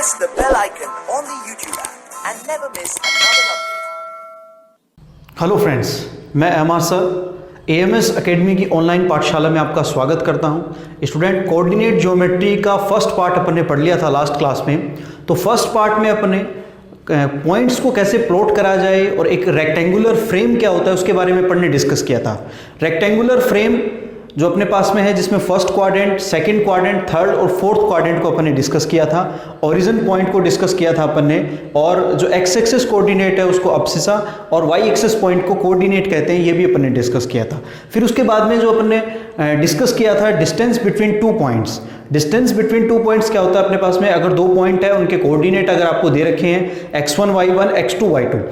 press the bell icon on the YouTube app and never miss another update. Hello friends, मैं MR sir AMS academy की online पाठशाला में आपका स्वागत करता हूं। स्टूडेंट, कोऑर्डिनेट ज्योमेट्री का फर्स्ट पार्ट अपन ने पढ़ लिया था लास्ट क्लास में। तो फर्स्ट पार्ट में अपने पॉइंट्स को कैसे प्लॉट करा जाए और एक रेक्टेंगुलर फ्रेम क्या होता है उसके बारे में पढ़ने डिस्कस किया था। रेक्टेंगुलर फ्रेम जो अपने पास में है, जिसमें first quadrant, second quadrant, third और फोर्थ क्वाड्रेंट को अपन ने डिस्कस किया था। ओरिजिन पॉइंट को डिस्कस किया था अपन ने, और जो एक्स एक्सिस कोऑर्डिनेट है उसको अब्सिसा और वाई एक्सिस पॉइंट को कोऑर्डिनेट कहते हैं, ये भी अपन ने डिस्कस किया था। फिर उसके बाद में जो अपन ने डिस्कस किया था distance between two points. Distance between two points क्या होता है अपने पास में, अगर दो पॉइंट है उनके कोऑर्डिनेट अगर आपको दे रखे हैं x1 y1 x2 y2,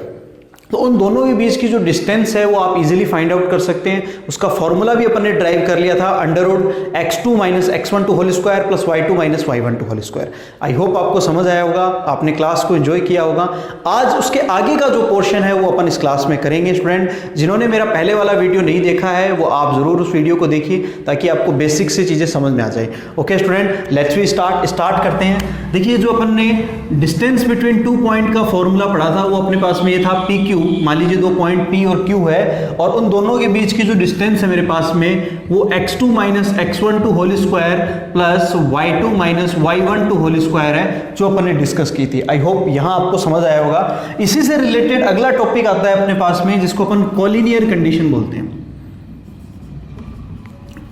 तो उन दोनों के बीच की जो डिस्टेंस है वो आप इजीली फाइंड आउट कर सकते हैं। उसका फॉर्मूला भी अपन ने ड्राइव कर लिया था, under root x2 minus x12 whole square plus y2 minus y12 whole square. I hope आपको समझ आया होगा, आपने क्लास को एंजॉय किया होगा। आज उसके आगे का जो पोर्शन है वो अपन इस क्लास में करेंगे। स्टूडेंट, जिन्होंने मेरा पहले वाला वीडियो नहीं देखा है वो आप जरूर उस वीडियो को देखिए ताकि आपको बेसिक से चीज़ें समझ में आ जाए। Okay student, let's we start करते हैं। देखिए, जो अपन ने डिस्टेंस बिटवीन टू पॉइंट का फॉर्मूला पढ़ा था वो अपने पास में ये था PQ। मान लीजिए दो पॉइंट P और Q है और उन दोनों के बीच की जो डिस्टेंस है मेरे पास में वो x2 minus x12 whole square plus y2 minus y12 whole square है, जो अपन ने डिस्कस की थी। आई होप यहां आपको समझ आया होगा। इसी से रिलेटेड अगला टॉपिक आता है अपने पास में, जिसको अपन कोलिनियर कंडीशन बोलते हैं।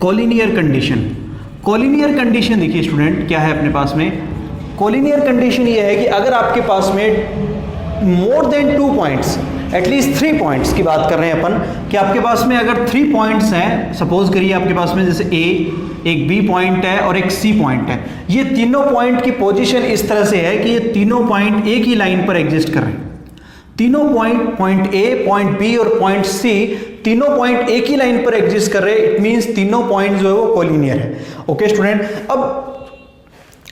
Collinear condition. कोलिनियर कंडीशन देखिए स्टूडेंट क्या है अपने पास में। कोलिनियर कंडीशन ये है कि अगर आपके पास में more than two points, at least 3 points की बात कर रहे हैं अपन, कि आपके पास में अगर 3 पॉइंट्स हैं, सपोज करिए आपके पास में जैसे एक B पॉइंट है और एक C पॉइंट है। ये तीनों पॉइंट की पोजीशन इस तरह से है कि ये तीनों पॉइंट एक ही लाइन पर एग्जिस्ट कर रहे हैं। तीनों पॉइंट A, पॉइंट B और पॉइंट C, तीनों पॉइंट एक ही लाइन पर एग्जिस्ट कर रहे हैं। इट मींस तीनों पॉइंट जो है वो कोलिनियर है। ओके स्टूडेंट, अब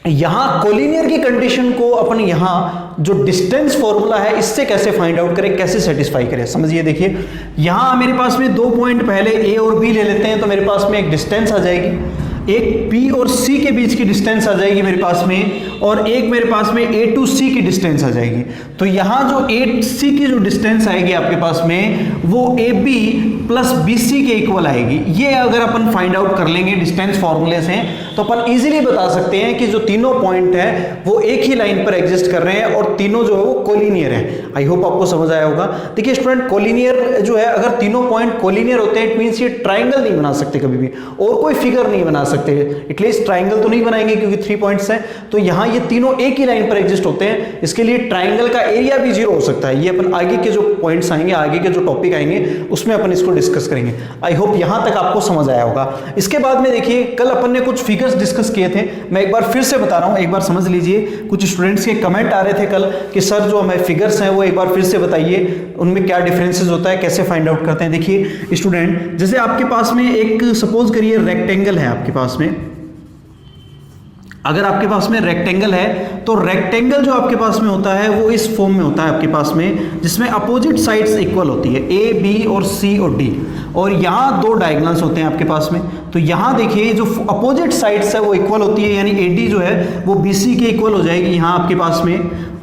यहां कोलिनियर की कंडीशन को अपन यहां जो डिस्टेंस फॉर्मूला है इससे कैसे फाइंड आउट करें, कैसे सेटिस्फाई करें, समझिए। देखिए, यहां मेरे पास में दो पॉइंट पहले A और B ले लेते हैं तो मेरे पास में एक डिस्टेंस आ जाएगी, एक P और C के बीच की डिस्टेंस आ जाएगी मेरे पास में, और एक मेरे पास में A to C की डिस्टेंस आ जाएगी। तो यहाँ जो A C की जो डिस्टेंस आएगी आपके पास में वो AB प्लस BC के इक्वल आएगी। ये अगर अपन फाइंड आउट कर लेंगे डिस्टेंस फॉर्मूले से तो अपन इजीली बता सकते हैं कि जो तीनों पॉइंट है वो एक ही लाइन पर एग्जिस्ट कर रहे हैं और तीनों जो है वो कोलिनियर है। आई होप आपको समझ आया होगा। देखिए स्टूडेंट, कोलिनियर जो है, अगर तीनों पॉइंट कोलिनियर होते हैं इट मींस ये ट्राइंगल नहीं बना सकते कभी भी, और कोई फिगर नहीं बना सकते। एटलीस्ट ट्राइंगल तो नहीं बनाएंगे क्योंकि 3 पॉइंट्स हैं। तो यहाँ ये तीनों एक ही लाइन पर एग्जिस्ट होते हैं, इसके लिए ट्राइंगल का एरिया भी 0 हो सकता है। ये अपन आगे के जो पॉइंट्स आएंगे, आगे के जो टॉपिक आएंगे उसमें अपन इसको डिस्कस करेंगे। आई होप यहां तक आपको समझ आया होगा। इसके बाद में देखिए, कल अपन ने कुछ फिगर्स डिस्कस किए थे, मैं एक बार फिर से बता रहा हूं, एक बार समझ लीजिए। कुछ स्टूडेंट्स के कमेंट आ रहे थे कल कि सर जो हमें फिगर्स हैं वो एक बार फिर से बताइए, उनमें क्या डिफरेंसेस होता है, कैसे फाइंड आउट करते हैं। देखिए स्टूडेंट, जैसे आपके पास में एक सपोज करिए रेक्टेंगल है आपके पास में। अगर आपके पास में रेक्टेंगल है तो रेक्टेंगल जो आपके पास में होता है वो इस फॉर्म में होता है आपके पास में, जिसमें अपोजिट साइड्स इक्वल होती है, A, B और C और D, और यहाँ दो डायगोनल्स होते हैं आपके पास में। तो यहाँ देखिए जो अपोजिट साइड्स है वो इक्वल होती है, यानी AD जो है वो BC के इक्वल हो जाएगी यहाँ आपके पास में,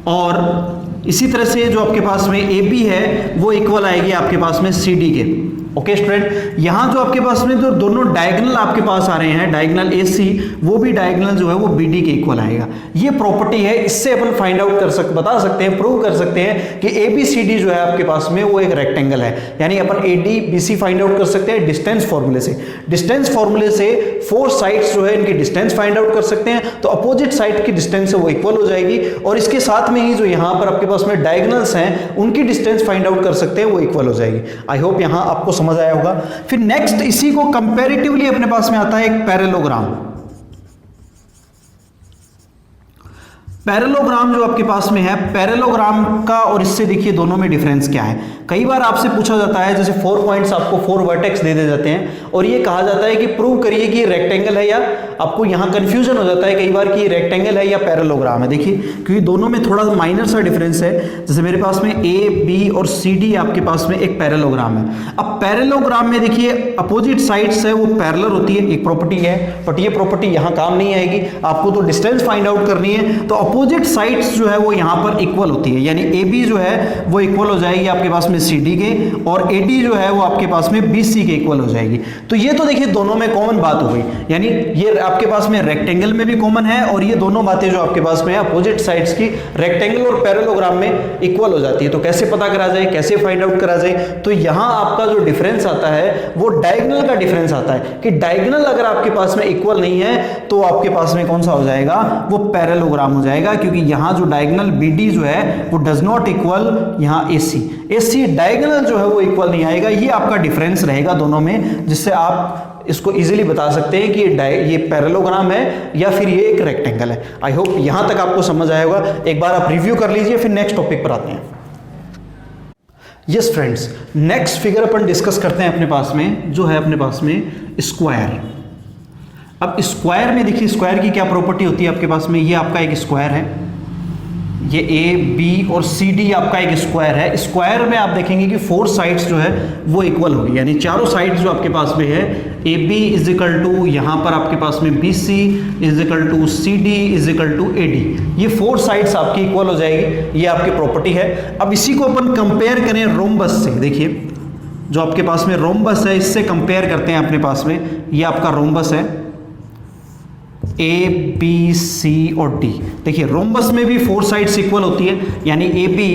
और इसी तरह से जो आपके पास में AB है वो इक्वल आएगी आपके पास में CD के। ओके स्टूडेंट, यहाँ जो आपके पास में जो दोनों डायगोनल आपके पास आ रहे हैं, डायगोनल AC, वो भी डायगोनल जो है वो BD के इक्वल आएगा। ये प्रॉपर्टी है, इससे अपन फाइंड आउट बता सकते हैं, प्रूव कर सकते हैं कि ABCD जो है आपके पास में वो एक रेक्टेंगल है। यानी अपन AD BC फाइंड आउट कर सकते हैं डिस्टेंस फॉर्मूले से। डिस्टेंस फॉर्मूले से 4 साइड्स जो है इनकी डिस्टेंस फाइंड आउट कर सकते हैं, तो अपोजिट साइड की डिस्टेंस है वो इक्वल हो जाएगी, और इसके साथ में ही जो यहाँ पर आपके पास में डायगोनल्स हैं उनकी डिस्टेंस फाइंड आउट कर सकते हैं, वो इक्वल हो जाएगी। आई होप यहाँ आपको समझ आया होगा। फिर नेक्स्ट इसी को कंपैरेटिवली अपने पास में आता है एक पैरेललोग्राम। पैरेललोग्राम जो आपके पास में है, पैरेललोग्राम का और इससे देखिए दोनों में डिफरेंस क्या है। कई बार आपसे पूछा जाता है, जैसे 4 पॉइंट्स आपको 4 वर्टेक्स दे जाते हैं और ये कहा जाता है कि प्रूव करिए कि ये रेक्टेंगल है, या आपको यहाँ कंफ्यूजन हो जाता है कई बार कि ये रेक्टेंगल है या पैरेललोग्राम है। देखिए क्योंकि दोनों में थोड़ा माइनर सा डिफरेंस है। जैसे मेरे पास में A, B और CD आपके पास में एक पैरेललोग्राम है। अब पैरेललोग्राम में देखिए अपोजिट साइड्स है वो पैरेलल होती है, एक प्रॉपर्टी है, बट ये प्रॉपर्टी यहाँ काम नहीं आएगी। आपको तो डिस्टेंस फाइंड आउट करनी है, तो अपोजिट साइड्स जो है वो यहाँ पर इक्वल होती है, यानी ए बी जो है वो इक्वल हो जाएगी आपके पास में सी डी के, और ए डी जो है वो आपके पास में बी सी के इक्वल हो जाएगी। तो ये तो देखिए दोनों में कॉमन बात हो गई, यानी ये आपके पास में रेक्टेंगल में भी कॉमन है, और ये दोनों बातें जो आपके पास में अपोजिट साइड्स की रेक्टेंगल और पैरेललोग्राम में इक्वल हो जाती है। तो कैसे पता करा जाए, कैसे फाइंड आउट करा जाए? तो यहाँ आपका जो डिफरेंस आता है वो डायगोनल का डिफरेंस आता है, कि डायगोनल अगर आपके पास में इक्वल नहीं है तो आपके पास में कौन सा हो जाएगा, वो पैरेललोग्राम हो जाएगा, क्योंकि यहाँ जो डायगोनल BD जो है वो डज नॉट इक्वल यहाँ AC डायगोनल जो है वो इक्वल नहीं आएगा। ये आपका डिफरेंस रहेगा दोनों में, जिससे आप इसको इजीली बता सकते हैं कि ये पैरेललोग्राम है या फिर ये एक रेक्टेंगल है। आई होप यहां तक आपको समझ आया होगा। एक बार आप रिव्यू कर लीजिए, फिर नेक्स्ट टॉपिक पर आते हैं। यस फ्रेंड्स, नेक्स्ट फिगर अपन डिस्कस करते हैं अपने पास में, जो है अपने पास में स्क्वायर। अब स्क्वायर में देखिए स्क्वायर की क्या प्रॉपर्टी होती है आपके पास में। ये आपका एक स्क्वायर है, ये ए बी और सी डी आपका एक स्क्वायर है। स्क्वायर में आप देखेंगे कि 4 साइड्स जो है वो इक्वल होगी, यानी चारों साइड्स जो आपके पास में है, A B is equal to यहाँ पर आपके पास में B C is equal to C D is equal to A D. ये 4 साइड्स आपकी इक्वल हो जाएगी, ये आपकी प्रॉपर्टी है। अब इसी को अपन कंपेयर करें रोम्बस से, देखिए जो आपके पास में रोम्बस है इससे कंपेयर करते हैं अपने पास में। ये आपका रोम्बस है ए बी सी और डी। देखिए रोम्बस में भी 4 साइड्स इक्वल होती है, यानी A B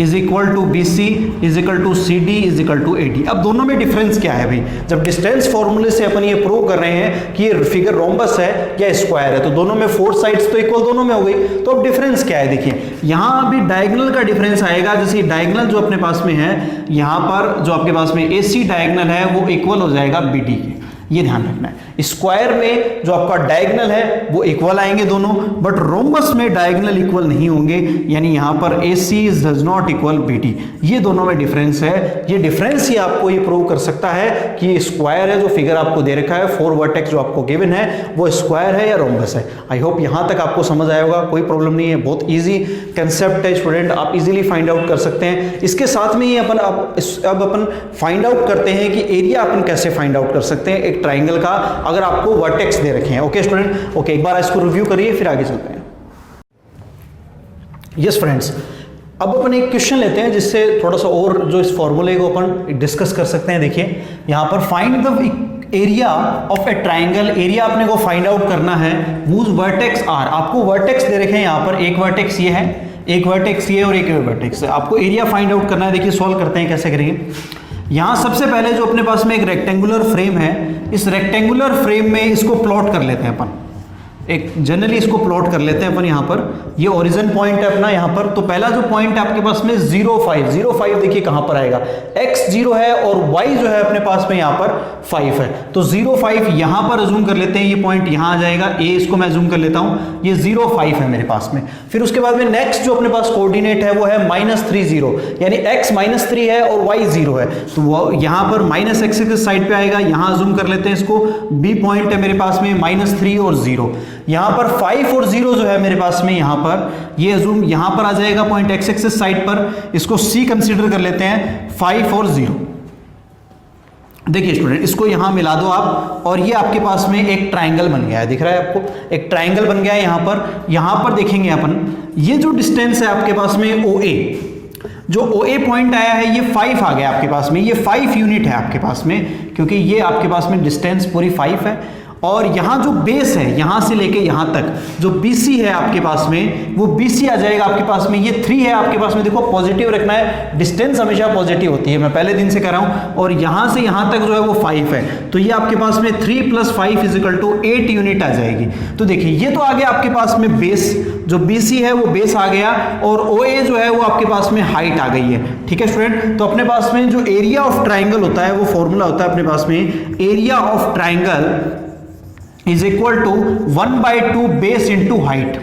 is equal to B C is equal to C D is equal to A D. अब दोनों में डिफरेंस क्या है भाई? जब डिस्टेंस फॉर्मूले से अपन ये प्रूव कर रहे हैं कि ये फिगर रोम्बस है या स्क्वायर है, तो दोनों में 4 साइड्स तो इक्वल दोनों में हो गई। तो अब डिफरेंस क्या है? देखिए यहाँ भी डायगोनल का डिफरेंस आएगा। जैसे डायगोनल जो अपने पास में है, यहाँ पर जो आपके पास में ए सी डायगोनल है वो इक्वल हो जाएगा बी डी के, ये ध्यान रखना है। स्क्वायर में जो आपका डायगोनल है वो इक्वल आएंगे दोनों, बट रोम्बस में डायगोनल इक्वल नहीं होंगे, यानी यहां पर AC does not equal BD। ये दोनों में डिफरेंस है। ये डिफरेंस ही आपको ये प्रूव कर सकता है कि ये स्क्वायर है। जो फिगर आपको दे रखा है 4 वर्टेक्स जो आपको गिवन है वो स्क्वायर है या रोम्बस है। आई होप यहां तक आपको समझ आया होगा, कोई प्रॉब्लम नहीं है, बहुत ईजी कंसेप्ट है स्टूडेंट, आप इजीली फाइंड आउट कर सकते हैं। इसके साथ में ही अपन अब अपन फाइंड आउट करते हैं कि एरिया अपन कैसे फाइंड आउट कर सकते हैं एक ट्राइंगल का, अगर आपको वर्टेक्स दे रखे हैं। ओके स्टूडेंट, ओके एक बार इसको रिव्यू करिए फिर आगे चलते हैं। यस फ्रेंड्स, अब अपन एक क्वेश्चन लेते हैं जिससे थोड़ा सा और जो इस फॉर्मूले को अपन डिस्कस कर सकते हैं। देखिए यहां पर find the area of A triangle, area अपने को फाइंड आउट करना है whose वर्टेक्स आर। आपको वर्टेक्स दे रखे हैं, यहां पर एक वर्टेक्स ये है, एक वर्टेक्स ये और एक वर्टेक्स है। आपको एरिया फाइंड आउट करना है। देखिए सॉल्व करते हैं, कैसे करेंगे। यहां सबसे पहले जो अपने पास में एक रेक्टेंगुलर फ्रेम है, इस रेक्टेंगुलर फ्रेम में इसको प्लॉट कर लेते हैं अपन, एक जनरली इसको प्लॉट कर लेते हैं अपन। यहाँ पर ये ओरिजिन पॉइंट है अपना यहाँ पर। तो पहला जो पॉइंट है आपके पास में 0,5 देखिए कहाँ पर आएगा, x 0 है और y जो है अपने पास में यहाँ पर 5 है। तो 0,5 यहाँ पर अजूम कर लेते हैं, ये पॉइंट यहाँ आ जाएगा, a इसको मैं अजूम कर लेता हूँ, ये 0,5 है मेरे पास में। फिर उसके बाद में नेक्स्ट जो अपने पास कोऑर्डिनेट है वो है -3,0, यानी x -3 है और y 0 है। तो वो यहाँ पर माइनस एक्स एक्सिस साइड पे आएगा, यहाँ अजूम कर लेते हैं इसको, b पॉइंट है मेरे पास में -3 और 0। यहाँ पर 5 और 0 जो है मेरे पास में, यहाँ पर ये अजूम यहाँ पर आ जाएगा पॉइंट एक्स एक्सिस साइड पर, इसको C कंसीडर कर लेते हैं, 5 और 0। देखिए स्टूडेंट इसको यहाँ मिला दो आप, और ये आपके पास में एक ट्राइंगल बन गया है, दिख रहा है आपको, एक ट्राइंगल बन गया है यहाँ पर देखेंगे अपन, ये जो डिस्टेंस है आपके पास में OA, जो OA पॉइंट आया है ये 5 आ गया आपके पास में, ये 5 यूनिट है आपके पास में, क्योंकि ये आपके पास में डिस्टेंस पूरी 5 है। और यहाँ जो बेस है यहाँ से लेके यहाँ तक जो BC है आपके पास में, वो BC आ जाएगा आपके पास में, ये 3 है आपके पास में। देखो पॉजिटिव रखना है, डिस्टेंस हमेशा पॉजिटिव होती है, मैं पहले दिन से कर रहा हूँ। और यहाँ से यहाँ तक जो है वो 5 है, तो ये आपके पास में 3 + 5 = 8 यूनिट आ जाएगी। तो देखिए ये तो आ गया आपके पास में बेस, जो BC है वो बेस आ गया, और OA जो है वो आपके पास में हाइट आ गई है। ठीक है स्टूडेंट, तो अपने पास में जो एरिया ऑफ ट्राइंगल होता है वो फॉर्मूला होता है अपने पास में, area of triangle is equal to 1/2 base into height.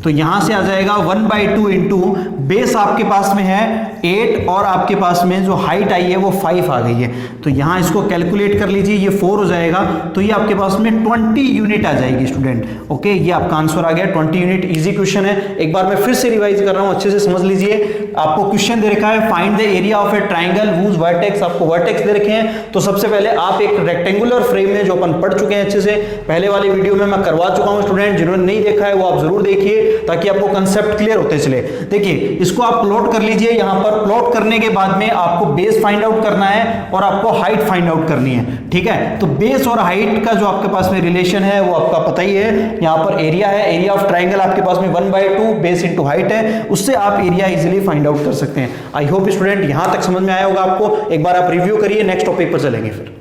तो यहां से आ जाएगा 1/2 इंटू बेस आपके पास में है 8 और आपके पास में जो हाइट आई है वो 5 आ गई है। तो यहां इसको कैलकुलेट कर लीजिए, ये 4 हो जाएगा, तो ये आपके पास में 20 यूनिट आ जाएगी स्टूडेंट। ओके, ये आपका आंसर आ गया 20 यूनिट। इजी क्वेश्चन है, एक बार मैं फिर से रिवाइज कर रहा हूं, अच्छे से समझ लीजिए। आपको क्वेश्चन दे रखा है find the area of A triangle whose vertex, आपको वर्टेक्स दे रखे हैं। तो सबसे पहले आप एक रेक्टेंगुलर फ्रेम में जो अपन पढ़ चुके हैं अच्छे से, पहले वाली वीडियो में मैं करवा चुका हूं स्टूडेंट, जिन्होंने नहीं देखा है वो आप जरूर देखिए। ताकि आपको कंसेप्ट क्लियर होते चले। देखिए इसको आप प्लॉट कर लीजिए। यहां पर प्लॉट करने के बाद में आपको बेस फाइंड आउट करना है और आपको हाइट फाइंड आउट करनी है, ठीक है। तो बेस और हाइट का जो आपके पास में रिलेशन है वो आपका पता ही है। यहां पर एरिया है, एरिया ऑफ ट्राइंगल आपके पास में 1/2 बेस इंटू हाइट है, उससे आप एरिया इजीली फाइंड आउट कर सकते हैं। आई होप स्टूडेंट यहां तक समझ में आया होगा आपको। एक बार आप रिव्यू करिए, नेक्स्ट टॉपिक पर चलेंगे फिर।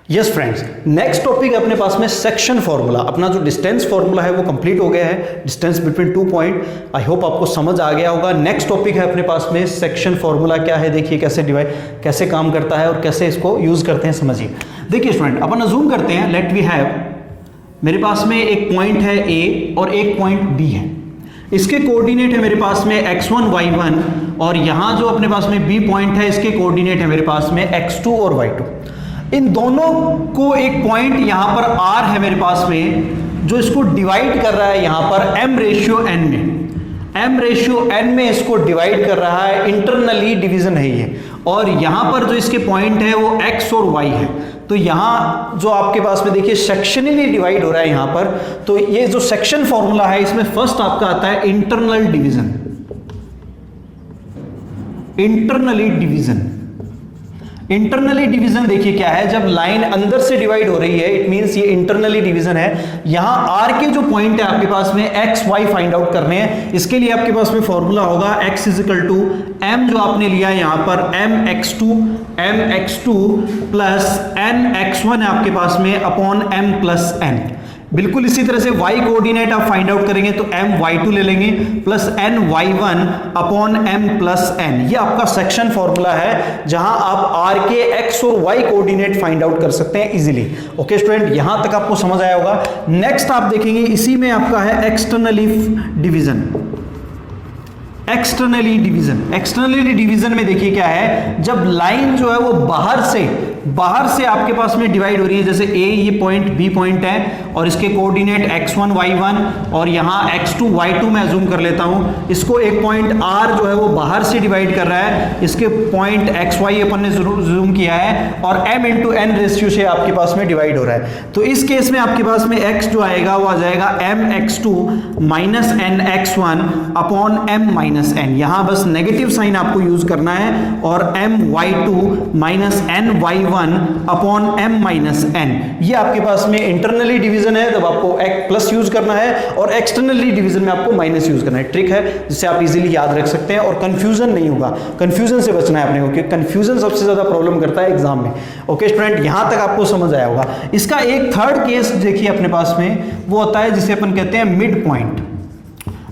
यस फ्रेंड्स, नेक्स्ट टॉपिक अपने पास में सेक्शन फॉर्मूला। अपना जो डिस्टेंस फॉर्मूला है वो कंप्लीट हो गया है, डिस्टेंस बिटवीन 2 पॉइंट। आई होप आपको समझ आ गया होगा। नेक्स्ट टॉपिक है अपने पास में सेक्शन फॉर्मूला क्या है, देखिए कैसे डिवाइड, कैसे काम करता है और कैसे इसको यूज करते हैं, समझिए। देखिए स्टूडेंट, अपन अज्यूम करते हैं, लेट वी हैव, मेरे पास में एक पॉइंट है ए और एक पॉइंट बी है। इसके कोऑर्डिनेट है मेरे पास में x1 y1 और यहां जो अपने पास में बी पॉइंट है इसके कोऑर्डिनेट है मेरे पास में x2 और y2। इन दोनों को एक पॉइंट यहां पर r है मेरे पास में, जो इसको डिवाइड कर रहा है यहां पर m/n में, m/n में इसको डिवाइड कर रहा है। इंटरनली डिवीजन है ये, और यहां पर जो इसके पॉइंट है वो x और y है। तो यहां जो आपके पास में देखिए सेक्शनली डिवाइड हो रहा है यहां पर। तो ये जो सेक्शन फॉर्मूला है इसमें फर्स्ट आपका आता है internal division. Internally division, internally division देखिए क्या है, जब लाइन अंदर से डिवाइड हो रही है, इट मींस ये इंटरनली डिवीजन है। यहां आर के जो पॉइंट है आपके पास में एक्स वाई फाइंड आउट करने हैं। इसके लिए आपके पास में फॉर्मूला होगा x इजिकल टू m, जो आपने लिया है यहां पर mx2 प्लस nx1 है आपके पास में अपॉन m प्लस n। बिल्कुल इसी तरह से y कोऑर्डिनेट आप फाइंड आउट करेंगे तो my2 ले लेंगे plus ny1 upon m plus n। ये आपका सेक्शन फॉर्मूला है जहां आप r के x और y कोऑर्डिनेट फाइंड आउट कर सकते हैं इजीली। ओके स्टूडेंट, यहां तक आपको समझ आया होगा। नेक्स्ट आप देखेंगे इसी में आपका है externally division. Externally division, externally division में देखिए क्या है, जब लाइन जो है वो बाहर से आपके पास में डिवाइड हो रही है, जैसे ए ये पॉइंट बी पॉइंट है और इसके कोऑर्डिनेट x1 y1 और यहाँ x2 y2 मैं अज्यूम कर लेता हूँ। इसको एक पॉइंट r जो है वो बाहर से डिवाइड कर रहा है, इसके पॉइंट xy अपन ने जूम किया है और m इंटू n रेशियो से आपके पास में डिवाइड हो रहा है। तो इस केस में आपके पास में x जो आएगा वो आ जाएगा mx2 minus nx1 upon m minus n। यहाँ बस नेगेटिव साइन आपको यूज करना है और my2 minus ny1 upon m minus n। ये आपके पास में इंटरनली डिवीजन है, तब आपको प्लस यूज करना है, और एक्सटर्नली डिवीजन में आपको माइनस यूज करना है। ट्रिक है जिससे आप इजीली याद रख सकते हैं और कंफ्यूजन नहीं होगा। कंफ्यूजन से बचना है अपने को, क्योंकि कंफ्यूजन सबसे ज्यादा प्रॉब्लम करता है एग्जाम में। ओके स्टूडेंट, यहां तक आपको समझ आया होगा। इसका एक थर्ड केस देखिए अपने पास में, वो होता है जिसे अपन कहते हैं मिड पॉइंट।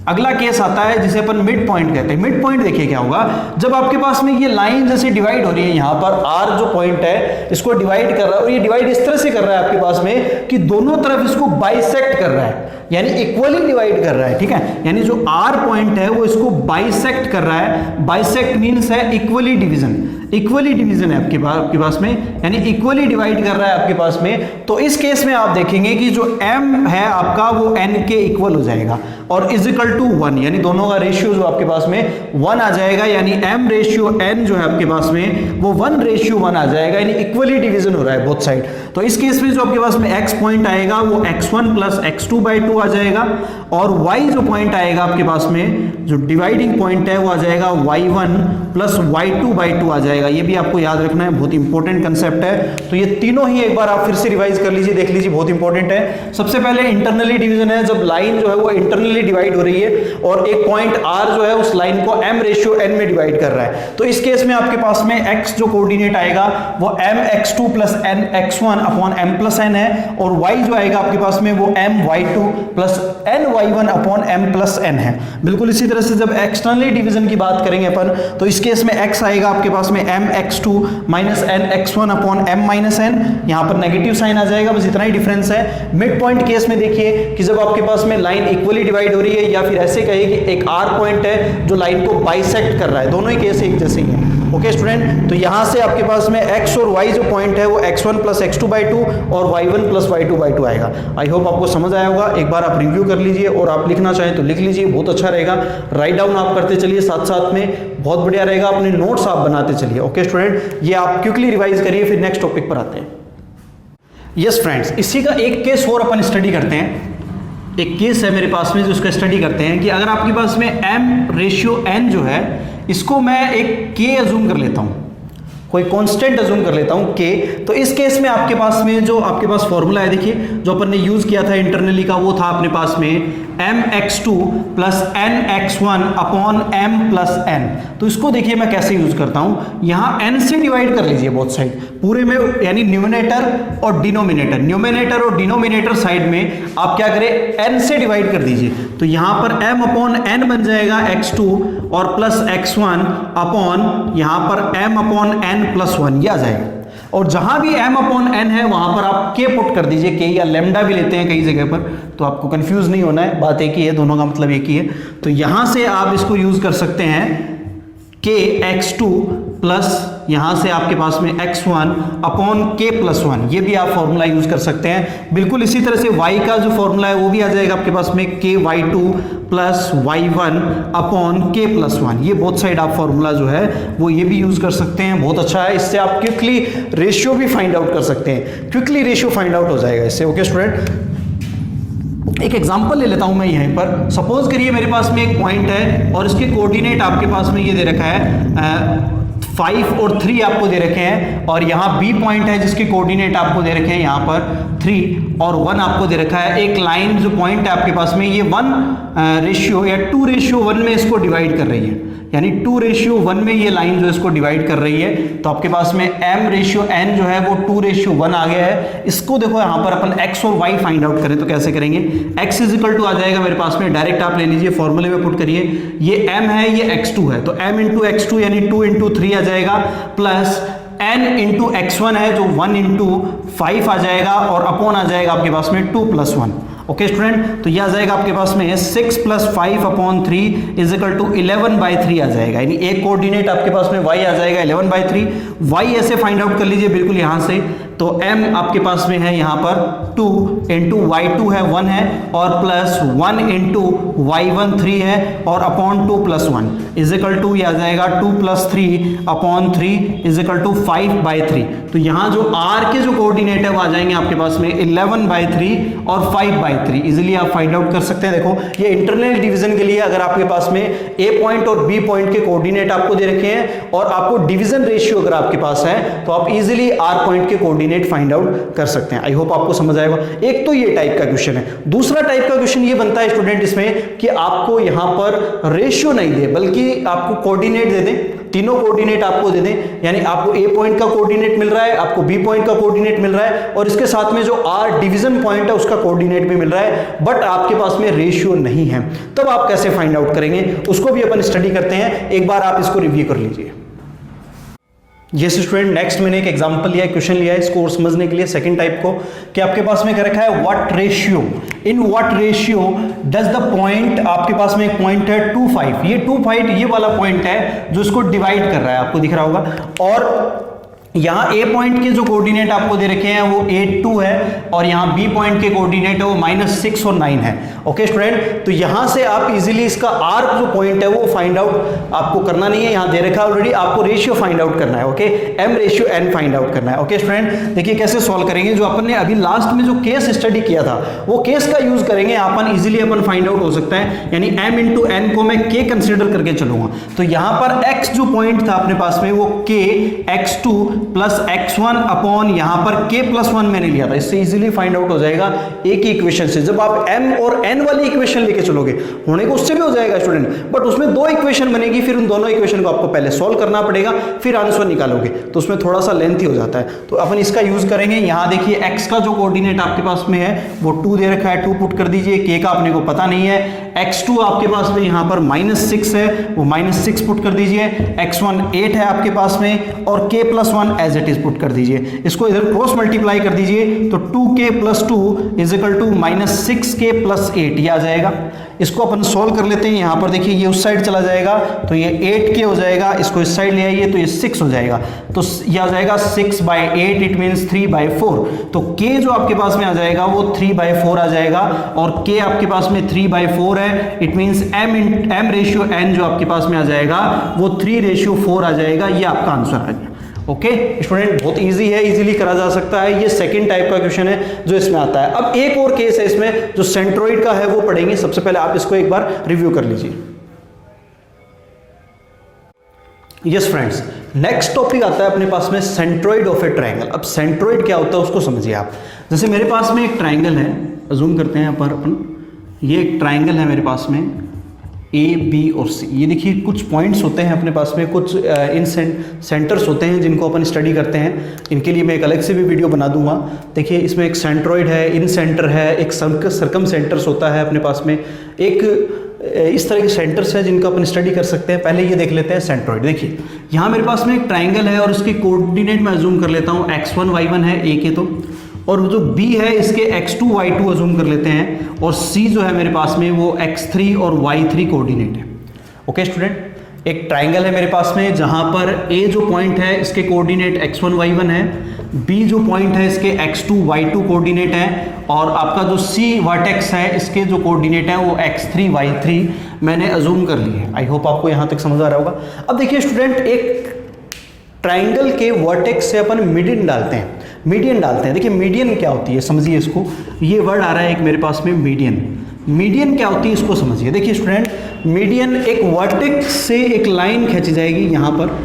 अगला केस आता है जिसे अपन मिड पॉइंट कहते हैं। मिड पॉइंट देखिए क्या होगा, जब आपके पास में ये लाइन जैसे डिवाइड हो रही है, यहां पर आर जो पॉइंट है इसको डिवाइड कर रहा है, और ये डिवाइड इस तरह से कर रहा है आपके पास में कि दोनों तरफ इसको बाइसेक्ट कर रहा है, यानी इक्वली डिवाइड कर रहा है। ठीक है, यानी जो आर पॉइंट है वो इसको बाइसेक्ट कर रहा है। बाइसेक्ट मींस है इक्वली डिवीजन। इक्वली डिवीजन है आपके पास में, यानी इक्वली डिवाइड कर रहा है आपके पास में। तो इस केस में आप देखेंगे कि जो m है आपका वो n के इक्वल हो जाएगा और इज इक्वल टू 1, यानी दोनों का रेशियो जो आपके पास में 1 आ जाएगा, यानी m रेशियो n जो है आपके पास में वो 1:1 आ जाएगा, यानी इक्वली डिवीजन हो रहा है बोथ साइड। तो इस केस में जो आपके पास में x पॉइंट आएगा वो x1 प्लस x2/2 आ जाएगा, और y जो पॉइंट आएगा आपके पास में जो डिवाइडिंग पॉइंट है वो आ जाएगा y1 प्लस y2/2 आ जाएगा। ये भी आपको याद रखना है, बहुत इंपॉर्टेंट कंसेप्ट है। तो ये तीनों ही एक बार आप फिर से रिवाइज कर लीजिए, देख लीजिए, बहुत इंपॉर्टेंट है। सबसे पहले इंटरनली डिवीजन है, जब लाइन जो है वो इंटरनली डिवाइड हो रही है और एक पॉइंट r जो है उस लाइन को m/n में डिवाइड कर रहा है। तो इस केस में आपके पास में x जो कोऑर्डिनेट आएगा वो mx2 plus nx1 upon m plus n है, और y जो आएगा आपके पास में वो my2 plus ny1 upon m plus n है। बिल्कुल इसी तरह से जब एक्सटर्नली डिवीजन की बात करेंगे अपन, तो इस केस में x आएगा आपके पास में mx2 minus nx1 upon m minus n। यहाँ पर नेगेटिव साइन आ जाएगा, बस इतना ही डिफरेंस है। मिड पॉइंट केस में देखिए कि जब आपके पास में लाइन इक्वली डिवाइड हो रही है, या फिर ऐसे कहिए कि एक r पॉइंट है जो लाइन को बाइसेक्ट कर रहा है, दोनों ही केस एक जैसे ही है। ओके स्टूडेंट, तो यहां से आपके पास में x और y जो पॉइंट है वो x1 प्लस x2/2 और y1 प्लस y2/2 आएगा। आई होप आपको समझ आया होगा। एक बार आप रिव्यू कर लीजिए और आप लिखना चाहें तो लिख लीजिए, बहुत अच्छा रहेगा। राइट डाउन आप करते चलिए साथ साथ में, बहुत बढ़िया रहेगा। अपने नोट्स आप बनाते चलिए। ओके स्टूडेंट, ये आप क्विकली रिवाइज करिए, फिर नेक्स्ट टॉपिक पर आते हैं। यस फ्रेंड्स, इसी का एक केस और अपन स्टडी करते हैं। एक केस है मेरे पास में जो उसका स्टडी करते हैं कि अगर आपके पास में m/n जो है इसको मैं एक k अज्यूम कर लेता हूँ, कोई कांस्टेंट अज्यूम कर लेता हूँ k, तो इस केस में आपके पास में जो आपके पास फॉर्मूला है देखिए जो अपन ने यूज किया था इंटरनली का, वो था अपने पास में mx2 plus nx1 upon m plus n। तो इसको देखिए मैं कैसे यूज करता हूँ, यहाँ n से डिवाइड कर लीजिए बोथ साइड पूरे में, यानी न्यूमिनेटर और डिनोमिनेटर, न्यूमिनेटर और डिनोमिनेटर साइड में आप क्या करें n से डिवाइड कर दीजिए। तो यहाँ पर m अपॉन n बन जाएगा x2 और प्लस x1 अपॉन यहाँ पर m अपॉन n प्लस 1 ये आ जाएगा। और जहां भी m अपॉन n है वहां पर आप k पुट कर दीजिए, k या लेमडा भी लेते हैं कई जगह पर, तो आपको कंफ्यूज नहीं होना है, बात एक ही है, दोनों का मतलब एक ही है। तो यहां से आप इसको यूज कर सकते हैं k x2 प्लस यहां से आपके पास में x1 अपॉन k प्लस 1, ये भी आप फॉर्मूला यूज कर सकते हैं। बिल्कुल इसी तरह से y का जो फॉर्मूला है वो भी आ जाएगा आपके पास में k y2 plus y1 upon k plus 1, ये बोथ साइड आप फॉर्मूला जो है वो ये भी यूज कर सकते हैं, बहुत अच्छा है। इससे आप क्विकली रेशियो भी फाइंड आउट कर सकते हैं, क्विकली रेशियो फाइंड आउट हो जाएगा इससे। ओके स्टूडेंट, एक एग्जांपल ले लेता हूं मैं यहीं पर। सपोज करिए मेरे पास में एक पॉइंट है और इसके कोऑर्डिनेट आपके पास में ये दे रखा है 5 और 3 आपको दे रखे हैं, और यहाँ B पॉइंट है जिसके कोऑर्डिनेट आपको दे रखे हैं यहाँ पर 3 और 1 आपको दे रखा है। एक लाइन जो पॉइंट है आपके पास में ये 1 या 2:1 में इसको डिवाइड कर रही है, यानी 2:1 में ये लाइन जो इसको डिवाइड कर रही है। तो आपके पास में m/n जो है वो 2:1 आ गया है। इसको देखो यहाँ पर अपन x और y फाइंड आउट करें तो कैसे करेंगे, x इजिकल टू आ जाएगा मेरे पास में, डायरेक्ट आप ले लीजिए फॉर्मूले में पुट करिए, ये m है ये x2 है, तो m इंटू x2 यानी 2 इंटू 3 आ जाएगा, प्लस n इंटू x1 है जो 1 इंटू 5 आ जाएगा, और अपॉन आ जाएगा आपके पास में 2 प्लस 1। ओके स्टूडेंट, तो ये आ जाएगा आपके पास में 6 plus 5 upon 3 is equal to 11/3 आ जाएगा, यानी एक कोऑर्डिनेट आपके पास में y आ जाएगा 11/3। y ऐसे फाइंड आउट कर लीजिए बिल्कुल यहाँ से, तो m आपके पास में है यहाँ पर 2 इंटू y2 है 1 है, और प्लस 1 इंटू y1 3 है, और upon 2 plus 1 is equal to ये आ जाएगा 2 plus 3 upon 3 is equal to 5/3। तो यहाँ जो r के जो कोऑर्डिनेट है वो आ जाएंगे आपके पास में 11/3 और 5/3, इजिली आप फाइंड आउट कर सकते हैं। देखो ये इंटरनल डिवीजन के लिए अगर आपके पास में a पॉइंट और b पॉइंट के कोऑर्डिनेट आपको दे रखे हैं और आपको डिवीजन रेशियो अगर आपके पास है तो आप इजिली r पॉइंट के कोऑर्डिनेट फाइंड आउट कर सकते हैं। आई होप आपको समझ आएगा। एक तो ये टाइप का क्वेश्चन है। दूसरा टाइप का क्वेश्चन ये बनता है स्टूडेंट इसमें कि आपको यहां पर रेशियो नहीं दे बल्कि आपको कोऑर्डिनेट दे दें, तीनों कोऑर्डिनेट आपको दे दें, यानी आपको ए पॉइंट का कोऑर्डिनेट मिल रहा है, आपको बी पॉइंट का कोऑर्डिनेट मिल रहा है, और इसके साथ में जो आर डिवीजन पॉइंट है उसका कोऑर्डिनेट भी मिल रहा है, बट आपके पास में रेशियो नहीं है। तब आप कैसे फाइंड आउट करेंगे उसको भी अपन स्टडी करते हैं, एक बार आप इसको रिव्यू कर लीजिए। यस स्टूडेंट, नेक्स्ट मैंने एक एग्जांपल लिया है, क्वेश्चन लिया है इसको समझने के लिए सेकंड टाइप को, कि आपके पास में क्या रखा है what ratio, in what ratio does the point, आपके पास में एक पॉइंट है 2 5, ये 2 5 ये वाला पॉइंट है जो इसको डिवाइड कर रहा है, आपको दिख रहा होगा, और यहाँ A पॉइंट के जो कोऑर्डिनेट आपको दे रखे हैं वो 8 2 है, और यहाँ B पॉइंट के कोऑर्डिनेट है वो -6 और 9 है। ओके स्टूडेंट, तो यहाँ से आप इजीली इसका R जो पॉइंट है वो फाइंड आउट आपको करना नहीं है, यहाँ दे रखा है ऑलरेडी, आपको रेशियो फाइंड आउट करना है। ओके, m/n फाइंड आउट करना है। ओके स्टूडेंट, देखिए कैसे सॉल्व करेंगे, जो अपन ने अभी लास्ट में जो केस स्टडी किया था वो केस का यूज करेंगे, अपन इजीली अपन फाइंड आउट हो सकता है, यानी m/n को मैं k कंसिडर करके चलूंगा। तो यहाँ पर x जो पॉइंट था अपने पास में वो k x2 plus x1 upon यहाँ पर k प्लस 1 मैंने लिया था, इससे इजीली फाइंड आउट हो जाएगा एक ही इक्वेशन से। जब आप m और n वाली इक्वेशन लेके चलोगे, होने को उससे भी हो जाएगा स्टूडेंट, बट उसमें दो इक्वेशन बनेगी, फिर उन दोनों इक्वेशन को आपको पहले सॉल्व करना पड़ेगा, फिर आंसर निकालोगे, तो उसमें थोड़ा सा लेंथी हो जाता है। तो अपन इसका यूज करेंगे। यहाँ देखिए x का जो कोऑर्डिनेट आपके पास में है वो 2 दे रखा है, 2 पुट कर दीजिए, k का अपने को पता नहीं है, x2 आपके पास में यहाँ पर -6 है, वो -6 पुट कर दीजिए, x1 8 है आपके पास में, और k plus 1 as it is put कर दीजिए। इसको इधर क्रॉस मल्टीप्लाई कर दीजिए, तो 2k plus 2 is equal to -6k plus 8 ये आ जाएगा। इसको अपन सोल्व कर लेते हैं। यहाँ पर देखिए ये उस साइड चला जाएगा तो ये 8k हो जाएगा, इसको इस साइड ले आइए तो ये 6 हो जाएगा, तो ये आ जाएगा 6/8, इट मीन्स 3/4। तो k जो आपके पास में आ जाएगा वो 3/4 आ जाएगा, और k आपके पास में 3/4 है, इट मीन्स m/n जो आपके पास में आ जाएगा वो 3/4 आ जाएगा। ये आपका आंसर आ गया। ओके स्टूडेंट, बहुत इजी है, इजीली करा जा सकता है। ये सेकंड टाइप का क्वेश्चन है जो इसमें आता है। अब एक और केस है इसमें जो सेंट्रोइड का है वो पढ़ेंगे। सबसे पहले आप इसको एक बार रिव्यू कर लीजिए। यस फ्रेंड्स, नेक्स्ट टॉपिक आता है अपने पास में सेंट्रोइड ऑफ ए ट्रायंगल। अब सेंट्रोइड क्या होता है उसको समझिए आप। जैसे मेरे पास में एक ट्रायंगल है, जूम करते हैं यहाँ पर अपन, ये एक ट्रायंगल है मेरे पास में ए बी और सी। ये देखिए कुछ पॉइंट्स होते हैं अपने पास में, कुछ इन सेंटर्स होते हैं जिनको अपन स्टडी करते हैं। इनके लिए मैं एक अलग से भी वीडियो बना दूंगा। देखिए इसमें एक सेंट्रोइड है, इन सेंटर है, एक सर्कम सेंटर्स होता है अपने पास में, एक इस तरह के सेंटर्स हैं जिनका अपन स्टडी कर सकते हैं। पहले ये देख लेते हैं सेंट्रोइड। देखिए यहाँ मेरे पास में एक ट्राइंगल है और उसके कोऑर्डिनेट मैं अज्यूम कर लेता हूँ x1 y1 है ए के, तो और जो b है इसके x2 y2 अज्यूम कर लेते हैं, और c जो है मेरे पास में वो x3 और y3 कोऑर्डिनेट है। ओके स्टूडेंट, एक ट्राइंगल है मेरे पास में जहाँ पर a जो पॉइंट है इसके कोऑर्डिनेट x1 y1 है, b जो पॉइंट है इसके x2 y2 कोऑर्डिनेट है, और आपका जो c वर्टेक्स है इसके जो कोऑर्डिनेट है वो x3 y3 मैंने अज्यूम कर लिए। आई होप आपको यहाँ तक समझ आ रहा होगा। अब देखिए स्टूडेंट, एक ट्राइंगल के वर्टेक्स से अपन मीडियन डालते हैं, देखिए मीडियन क्या होती है समझिए इसको। ये वर्ड आ रहा है एक मेरे पास में मीडियन क्या होती है इसको समझिए। देखिए स्टूडेंट, मीडियन एक वर्टेक्स से एक लाइन खींची जाएगी यहाँ पर,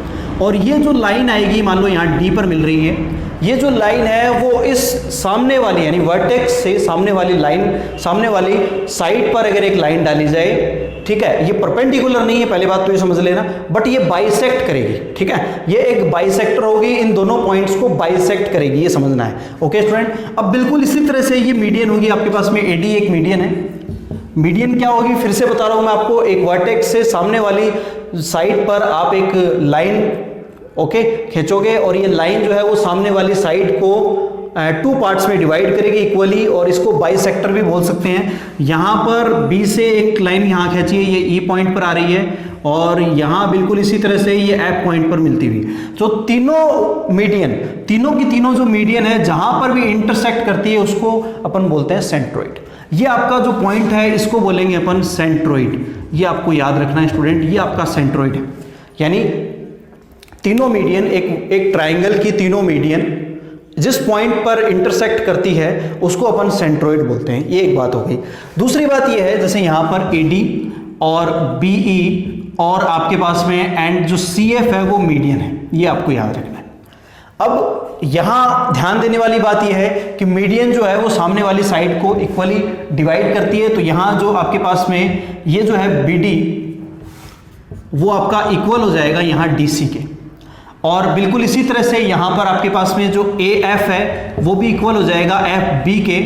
और ये जो लाइन आएगी मान लो यहाँ डी पर मिल रही है, ये जो लाइन है वो इस सामने वाली यानी वर्टेक्स से सामने वाली लाइन, सामने वाली साइड पर अगर एक लाइन डाली जाए, ठीक है, ये परपेंडिकुलर नहीं है, पहली बात तो ये समझ लेना, बट ये बाइसेक्ट करेगी, ठीक है, ये एक बाइसेक्टर होगी, इन दोनों पॉइंट्स को बाइसेक्ट करेगी, ये समझना है। ओके स्टूडेंट, अब बिल्कुल इसी तरह से ये मीडियन होगी आपके पास में, एडी एक मीडियन है। मीडियन क्या होगी फिर से बता रहा हूं मैं आपको, एक वर्टेक्स से सामने वाली साइड पर आप एक लाइन ओके खींचोगे, और ये लाइन जो है वो सामने वाली साइड को टू पार्ट्स में डिवाइड करेगी इक्वली, और इसको बाइसेक्टर भी बोल सकते हैं। यहाँ पर बी से एक लाइन यहाँ खींची है, ये ई पॉइंट पर आ रही है, और यहाँ बिल्कुल इसी तरह से ये एफ पॉइंट पर मिलती हुई। तो तीनों मीडियन, तीनों की तीनों जो मीडियन है जहाँ पर भी इंटरसेक्ट करती है उसको अपन बोलते हैं सेंट्रोइड। ये आपका जो पॉइंट है इसको बोलेंगे अपन सेंट्रोइड। ये आपको याद रखना है स्टूडेंट, ये आपका सेंट्रोइड है। यानी तीनों मीडियन, एक ट्राइंगल की तीनों मीडियन जिस पॉइंट पर इंटरसेक्ट करती है उसको अपन सेंट्रोइड बोलते हैं। ये एक बात हो गई। दूसरी बात ये है, जैसे यहाँ पर AD और BE और आपके पास में एंड जो CF है वो मीडियन है, ये आपको याद रखना है। अब यहाँ ध्यान देने वाली बात यह है कि मीडियन जो है वो सामने वाली साइड को इक्वली डिवाइड करती है, तो यहाँ जो आपके पास में ये जो है BD वो आपका इक्वल हो जाएगा यहाँ DC के, और बिल्कुल इसी तरह से यहाँ पर आपके पास में जो AF है वो भी इक्वल हो जाएगा FB के,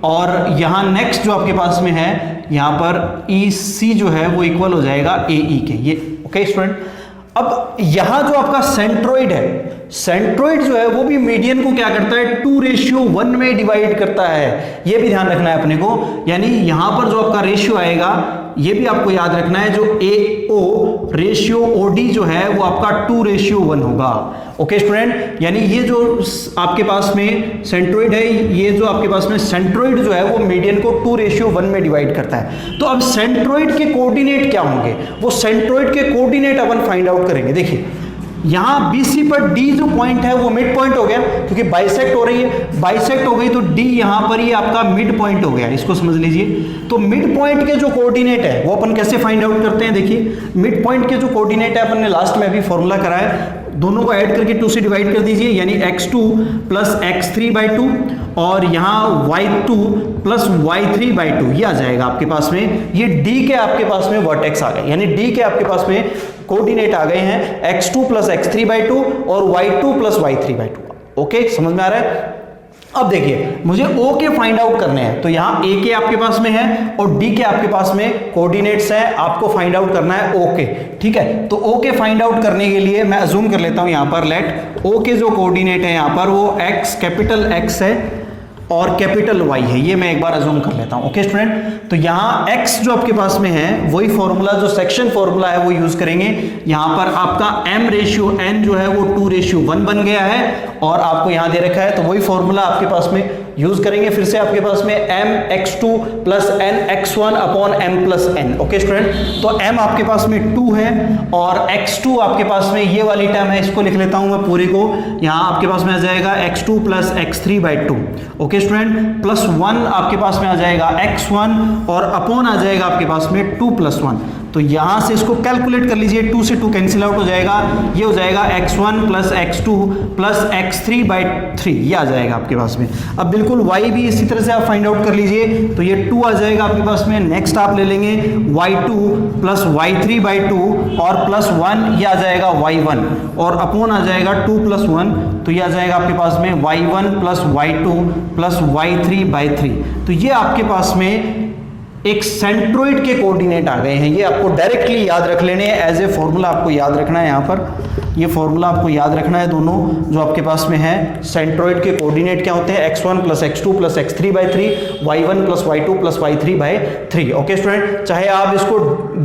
और यहाँ नेक्स्ट जो आपके पास में है यहाँ पर EC जो है वो इक्वल हो जाएगा AE के। ये ओके स्टूडेंट, अब यहाँ जो आपका सेंट्रोइड है, सेंट्रोइड जो है वो भी मीडियन को क्या करता है 2:1 में डिवाइड करता है। ये भी ध्यान रखना है अपने को, यानी यहाँ पर जो आपका रेशियो आएगा ये भी आपको याद रखना है, जो AO रेशियो OD जो है वो आपका 2:1 होगा। ओके स्टूडेंट, यानी ये जो आपके पास में सेंट्रोइड है, ये जो आपके पास में सेंट्रोइड जो है वो मीडियन को 2:1 में डिवाइड करता है। तो अब सेंट्रोइड के कोऑर्डिनेट क्या होंगे, वो सेंट्रोइड के कोऑर्डिनेट अपन फाइंड आउट करेंगे। देखिए यहाँ BC पर D जो पॉइंट है वो मिड पॉइंट हो गया, क्योंकि बाइसेक्ट हो रही है, बाइसेक्ट हो गई तो D यहाँ पर ही आपका मिड पॉइंट हो गया, इसको समझ लीजिए। तो मिड पॉइंट के जो कोऑर्डिनेट है वो अपन कैसे फाइंड आउट करते हैं। देखिए मिड पॉइंट के जो कोऑर्डिनेट है अपन ने लास्ट में अभी फॉर्मूला कराया, दोनों को ऐड करके 2 से डिवाइड कर दीजिए, यानी x2 प्लस x3/2 और यहाँ y2 प्लस y3/2 ये आ जाएगा आपके पास में। ये D के आपके पास में वर्टेक्स आ गए, यानी D के आपके पास में कोऑर्डिनेट आ गए हैं x2 प्लस x3/2 और y2 प्लस y3/2। ओके, समझ में आ रहा है। अब देखिए मुझे O के फाइंड आउट करने हैं, तो यहाँ A के आपके पास में है और D के आपके पास में कोऑर्डिनेट्स हैं, आपको फाइंड आउट करना है O के। ठीक है, तो O के फाइंड आउट करने के लिए मैं अज्यूम कर लेता हूँ यहाँ पर लेट O के जो कोऑर्डिनेट है यहाँ पर वो कैपिटल X है और कैपिटल Y है, ये मैं एक बार अज्यूम कर लेता हूँ। ओके स्टूडेंट, तो यहाँ X जो आपके पास में है वही फॉर्मूला जो सेक्शन फॉर्मूला है वो यूज करेंगे। यहाँ पर आपका M/N जो है वो 2:1 बन गया है और आपको यहाँ दे रखा है, तो वही फॉर्मूला आपके पास में यूज करेंगे फिर से आपके पास में mx2 plus nx1 upon m plus n। Okay student, तो m आपके पास में 2 है और x2 आपके पास में ये वाली टर्म है, इसको लिख लेता हूं मैं पूरे को, यहाँ आपके पास में आ जाएगा x2 plus x3 by 2। Okay student, plus 1 आपके पास में आ जाएगा x1 और अपॉन आ जाएगा आपके पास में 2 प्लस 1। तो यहां से इसको कैलकुलेट कर लीजिए, 2 से 2 कैंसिल आउट हो जाएगा, ये हो जाएगा x1 plus x2 plus x3 by 3, ये आ जाएगा आपके पास में। अब बिल्कुल y भी इसी तरह से आप फाइंड आउट कर लीजिए, तो ये 2 आ जाएगा आपके पास में। नेक्स्ट आप ले लेंगे y2 प्लस y3 बाई 2 और प्लस 1, ये आ जाएगा y1 और अपॉन आ जाएगा 2 प्लस 1, तो ये आ जाएगा आपके पास में y1 plus y2 plus y3 by 3। तो ये आपके पास में एक सेंट्रोइड के कोऑर्डिनेट आ गए हैं, ये आपको डायरेक्टली याद रख लेने हैं, एज ए फॉर्मूला आपको याद रखना है। यहाँ पर ये फॉर्मूला आपको याद रखना है, दोनों जो आपके पास में है। सेंट्रोइड के कोऑर्डिनेट क्या होते हैं, x1 plus x2 plus x3 by 3, y1 plus y2 plus y3 by 3। Okay student, चाहे आप इसको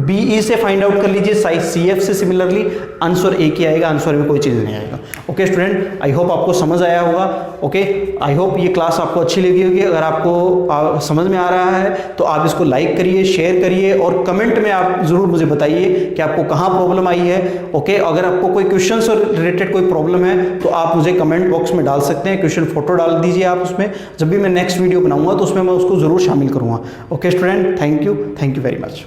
BE से फाइंड आउट कर लीजिए, साइज CF से सिमिलरली आंसर एक ही आएगा, आंसर में कोई चीज़ नहीं आएगा। ओके स्टूडेंट, आई होप आपको समझ आया होगा। ओके, आई होप ये क्लास आपको अच्छी लगी होगी। अगर आपको समझ में आ रहा है तो आप इसको लाइक करिए, शेयर करिए और कमेंट में आप ज़रूर मुझे बताइए कि आपको कहाँ प्रॉब्लम आई है। ओके, अगर आपको कोई क्वेश्चन से रिलेटेड कोई प्रॉब्लम है तो आप मुझे कमेंट बॉक्स में डाल सकते हैं, क्वेश्चन फोटो डाल दीजिए आप उसमें, जब भी मैं नेक्स्ट वीडियो बनाऊंगा तो उसमें मैं उसको ज़रूर शामिल करूँगा। Okay student, thank you very much.